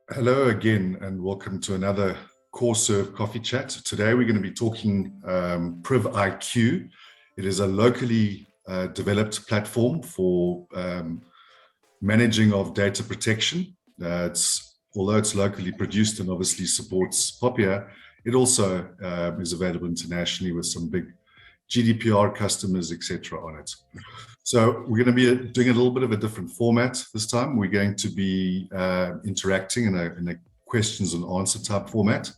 Hello again, and welcome to another Corr-Serve coffee chat. Today we're going to be talking PrivIQ. It is a locally developed platform for managing of data protection. Although it's locally produced and obviously supports POPIA, it also is available internationally with some big GDPR customers, etc. on it. So we're going to be doing a little bit of a different format this time. We're going to be interacting in a questions and answer type format.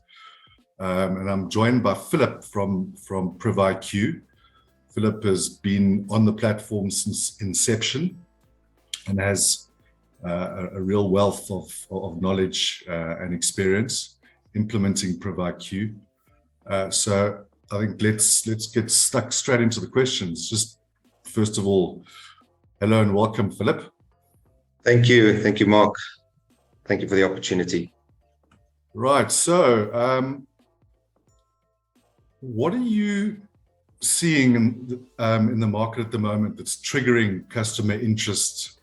And I'm joined by Philip from PrivIQ. Philip has been on the platform since inception and has a real wealth of knowledge and experience implementing PrivIQ. So I think let's get stuck straight into the questions. Just first of all, hello and welcome, Philip. Thank you, Mark. Thank you for the opportunity. Right. So, what are you seeing in the market at the moment that's triggering customer interest,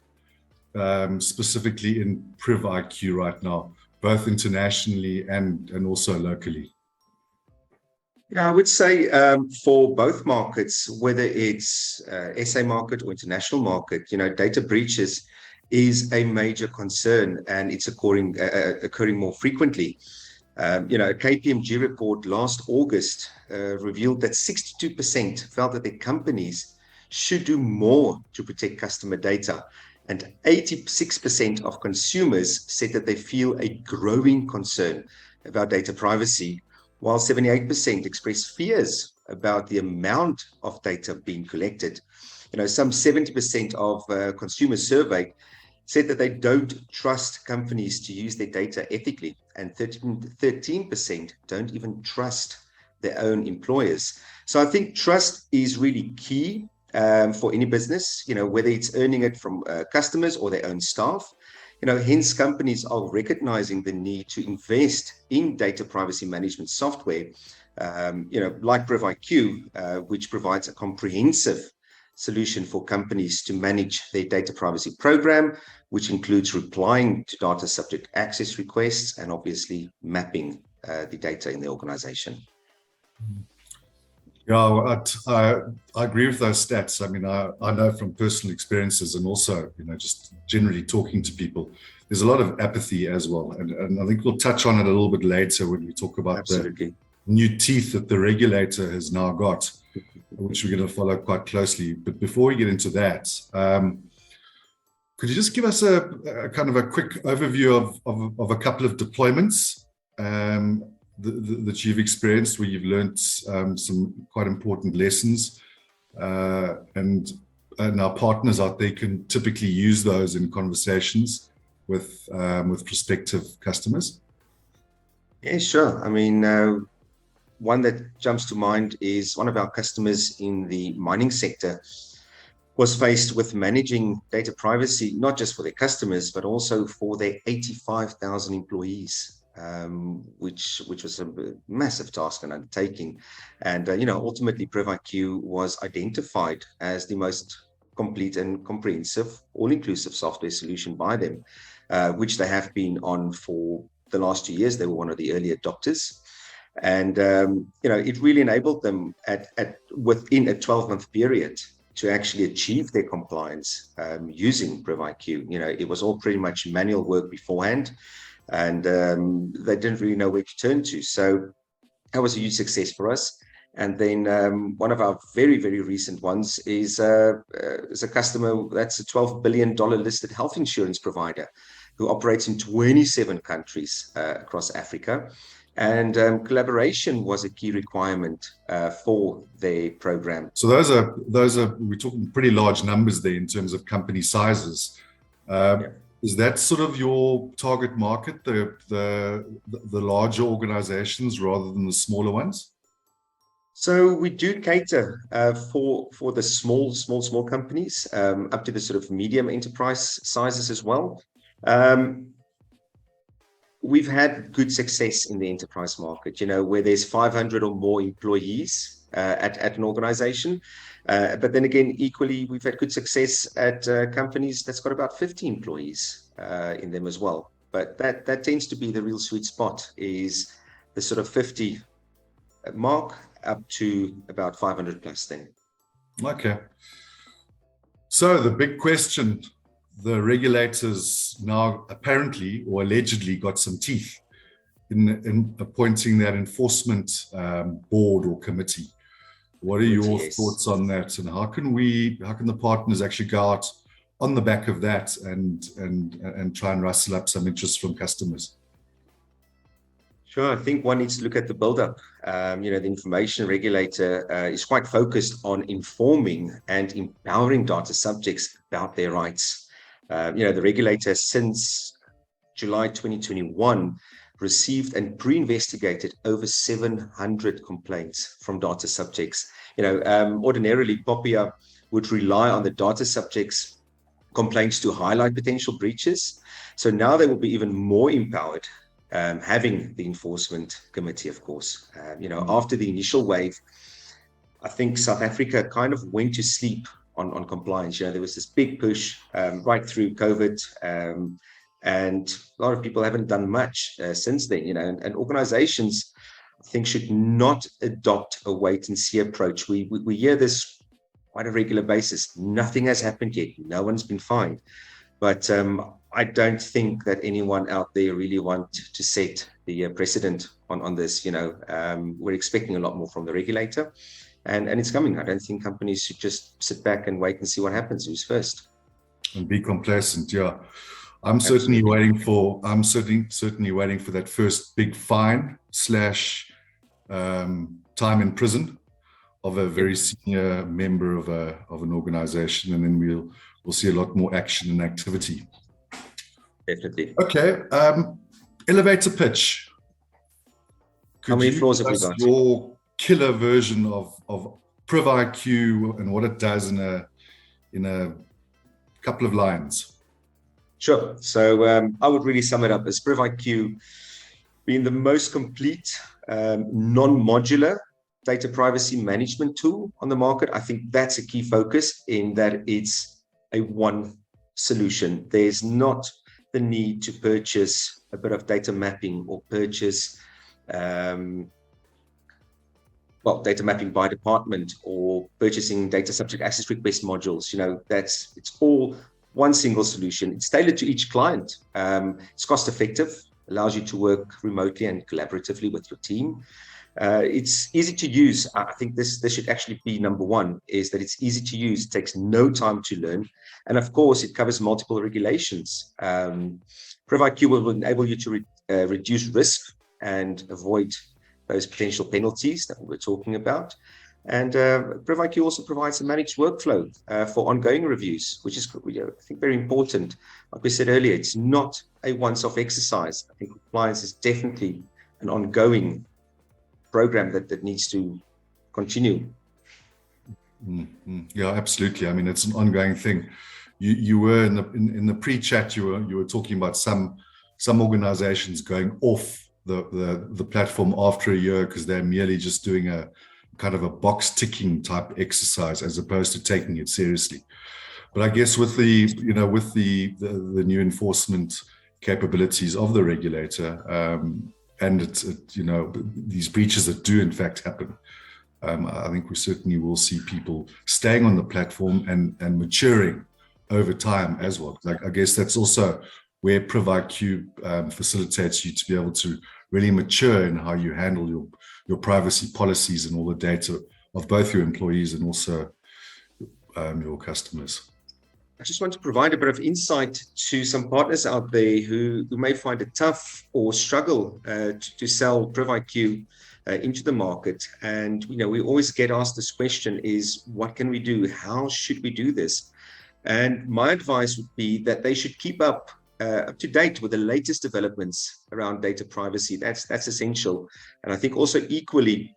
specifically in PrivIQ right now, both internationally and also locally? Yeah, I would say for both markets, whether it's SA market or international market, data breaches is a major concern, and it's occurring more frequently. A KPMG report last August revealed that 62% felt that their companies should do more to protect customer data, and 86% of consumers said that they feel a growing concern about data privacy, while 78% expressed fears about the amount of data being collected. Some 70% of consumers surveyed said that they don't trust companies to use their data ethically, and 13% don't even trust their own employers. So I think trust is really key for any business, whether it's earning it from customers or their own staff. Hence companies are recognizing the need to invest in data privacy management software, like PrivIQ, which provides a comprehensive solution for companies to manage their data privacy program, which includes replying to data subject access requests and obviously mapping the data in the organization. Yeah, I agree with those stats. I mean, I know from personal experiences and also, just generally talking to people, there's a lot of apathy as well. And I think we'll touch on it a little bit later when we talk about the new teeth that the regulator has now got, which we're going to follow quite closely. But before we get into that, could you just give us a kind of a quick overview of a couple of deployments that you've experienced where you've learned some quite important lessons, and our partners out there can typically use those in conversations with prospective customers? Yeah, sure. I mean, one that jumps to mind is one of our customers in the mining sector was faced with managing data privacy, not just for their customers, but also for their 85,000 employees. Which was a massive task and undertaking, and ultimately PrivIQ was identified as the most complete and comprehensive, all-inclusive software solution by them, which they have been on for the last 2 years. They were one of the early adopters, and it really enabled them within a 12-month period to actually achieve their compliance using PrivIQ. It was all pretty much manual work beforehand, and they didn't really know where to turn to. So that was a huge success for us. And then one of our very, very recent ones is a customer that's a $12 billion listed health insurance provider who operates in 27 countries across Africa. And collaboration was a key requirement for their program. So those are we're talking pretty large numbers there in terms of company sizes. Yeah. Is that sort of your target market, the larger organizations rather than the smaller ones? So we do cater for the small companies up to the sort of medium enterprise sizes as well. We've had good success in the enterprise market, where there's 500 or more employees at an organization. But then again, equally, we've had good success at companies that's got about 50 employees in them as well. but that tends to be the real sweet spot, is the sort of 50 mark up to about 500 plus then. Okay. So the big question, the regulators now apparently or allegedly got some teeth in appointing that enforcement board or committee. What are your thoughts on that, and how can the partners actually go out on the back of that and try and rustle up some interest from customers? Sure, I think one needs to look at the build-up. The information regulator is quite focused on informing and empowering data subjects about their rights. The regulator, since July 2021, received and pre-investigated over 700 complaints from data subjects. Ordinarily, POPIA would rely on the data subjects' complaints to highlight potential breaches. So now they will be even more empowered, having the enforcement committee, of course. After the initial wave, I think South Africa kind of went to sleep on compliance. There was this big push right through COVID, and a lot of people haven't done much since then. And organizations, I think, should not adopt a wait and see approach. We hear this quite a regular basis. Nothing has happened yet. No one's been fined. But I don't think that anyone out there really want to set the precedent on this. We're expecting a lot more from the regulator, and it's coming. I don't think companies should just sit back and wait and see what happens. Who's first? And be complacent. Yeah, I'm certainly waiting for that first big fine / time in prison of a very senior member of an organization, and then we'll see a lot more action and activity. Definitely. Okay. Elevator pitch. How many floors have we got? Your killer version of PrivIQ and what it does in a couple of lines. Sure. So I would really sum it up as PrivIQ being the most complete non-modular data privacy management tool on the market. I think that's a key focus, in that it's a one solution. There's not the need to purchase a bit of data mapping or purchase data mapping by department, or purchasing data subject access request modules. It's all one single solution. It's tailored to each client. It's cost effective, allows you to work remotely and collaboratively with your team. It's easy to use. I think this should actually be number one, is that it's easy to use. It takes no time to learn. And of course, it covers multiple regulations. PrivIQ will enable you to reduce risk and avoid those potential penalties that we were talking about. And PrivIQ also provides a managed workflow for ongoing reviews, which is, I think, very important. Like we said earlier, it's not a once-off exercise. I think compliance is definitely an ongoing program that needs to continue. Yeah, absolutely. I mean, it's an ongoing thing. You were in the pre-chat, you were talking about some organizations going off the platform after a year because they're merely just doing a kind of a box ticking type exercise as opposed to taking it seriously. But I guess with the new enforcement capabilities of the regulator, and these breaches that do in fact happen, I think we certainly will see people staying on the platform and maturing over time as well. Like, I guess that's also where PrivIQ facilitates you to be able to really mature in how you handle your privacy policies and all the data of both your employees and also your customers. I just want to provide a bit of insight to some partners out there who may find it tough or struggle to sell PrivIQ into the market. And, we always get asked this question is, what can we do? How should we do this? And my advice would be that they should keep up to date with the latest developments around data privacy. That's essential. And I think also equally,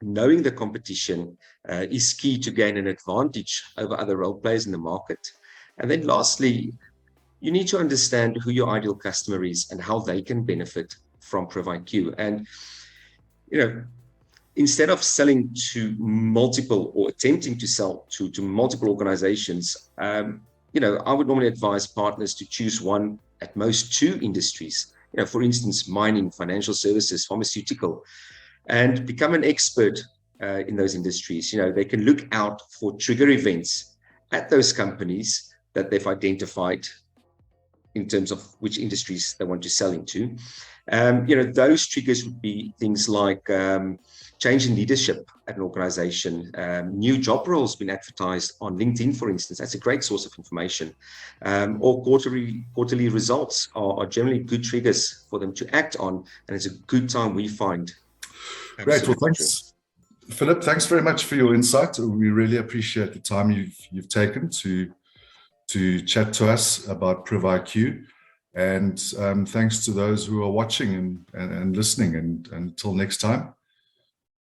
knowing the competition is key to gain an advantage over other role players in the market. And then lastly, you need to understand who your ideal customer is and how they can benefit from PrivIQ. And, instead of selling to multiple or attempting to sell to multiple organizations, I would normally advise partners to choose one at most 2 industries, for instance, mining, financial services, pharmaceutical, and become an expert in those industries. They can look out for trigger events at those companies that they've identified in terms of which industries they want to sell into. Those triggers would be things like change in leadership at an organization, new job roles being advertised on LinkedIn, for instance. That's a great source of information. Or quarterly results are generally good triggers for them to act on, and it's a good time, we find. Great. Well, thanks, Philip. Thanks very much for your insight. We really appreciate the time you've taken to chat to us about PrivIQ, and thanks to those who are watching and listening. And until next time,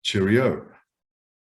cheerio.